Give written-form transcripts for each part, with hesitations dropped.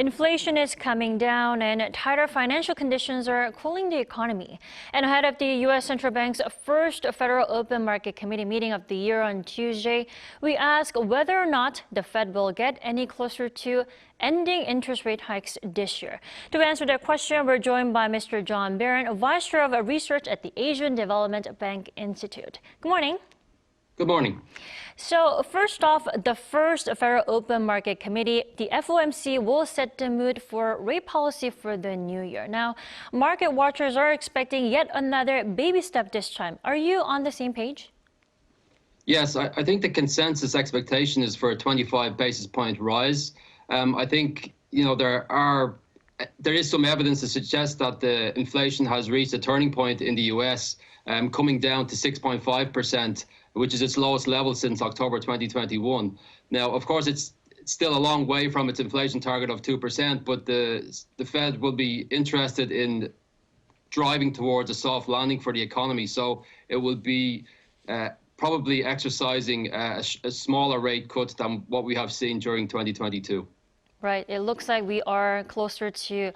Inflation is coming down and tighter financial conditions are cooling the economy. And ahead of the U.S. Central Bank's first Federal Open Market Committee meeting of the year on Tuesday, we ask whether or not the Fed will get any closer to ending interest rate hikes this year. To answer that question, we're joined by Mr. John Beirne, Vice Chair of Research at the Asian Development Bank Institute. Good morning. Good morning. So first off, the first Federal Open Market Committee, the FOMC, will set the mood for rate policy for the new year. Now, market watchers are expecting yet another baby step this time. Are you on the same page? Yes, I think the consensus expectation is for a 25 basis point rise. I think, there is some evidence to suggest that the inflation has reached a turning point in the US, coming down to 6.5%, which is its lowest level since October 2021. Now, of course, it's still a long way from its inflation target of 2%, but the Fed will be interested in driving towards a soft landing for the economy. So it will be probably exercising a smaller rate cut than what we have seen during 2022. Right. It looks like we are closer to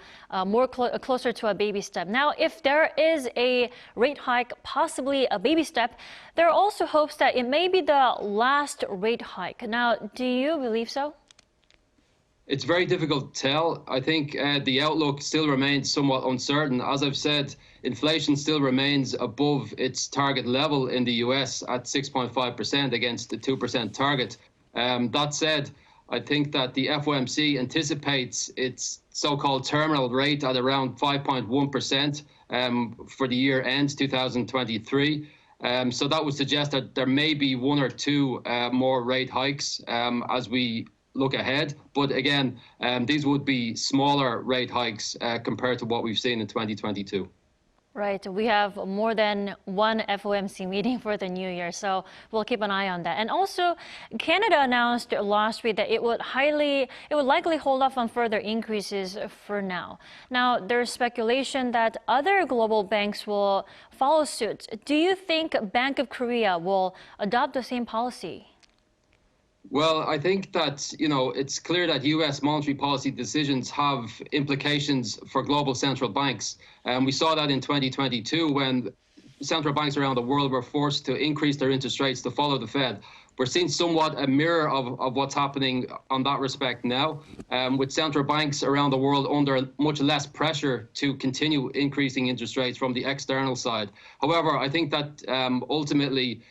closer to a baby step. Now, if there is a rate hike, possibly a baby step, there are also hopes that it may be the last rate hike. Now, do you believe so? It's very difficult to tell. I think the outlook still remains somewhat uncertain. As I've said, inflation still remains above its target level in the US at 6.5% against the 2% target. That said, I think that the FOMC anticipates its so-called terminal rate at around 5.1% for the year end 2023. So that would suggest that there may be one or two more rate hikes as we look ahead. But again, these would be smaller rate hikes compared to what we've seen in 2022. Right. We have more than one FOMC meeting for the new year, so we'll keep an eye on that. And also, Canada announced last week that it would likely hold off on further increases for now. Now, there's speculation that other global banks will follow suit. Do you think Bank of Korea will adopt the same policy? Well, I think that, it's clear that U.S. monetary policy decisions have implications for global central banks. We saw that in 2022 when central banks around the world were forced to increase their interest rates to follow the Fed. We're seeing somewhat a mirror of what's happening on that respect now, with central banks around the world under much less pressure to continue increasing interest rates from the external side. However, I think that ultimately,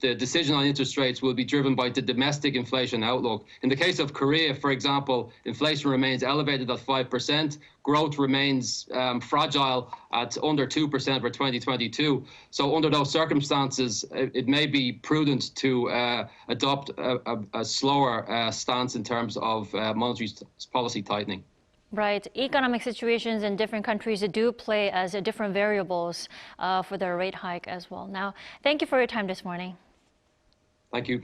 the decision on interest rates will be driven by the domestic inflation outlook. In the case of Korea, for example, inflation remains elevated at 5%. Growth remains fragile at under 2% for 2022. So under those circumstances, it may be prudent to adopt a slower stance in terms of monetary policy tightening. Right. Economic situations in different countries do play as different variables for the rate hike as well. Now, thank you for your time this morning. Thank you.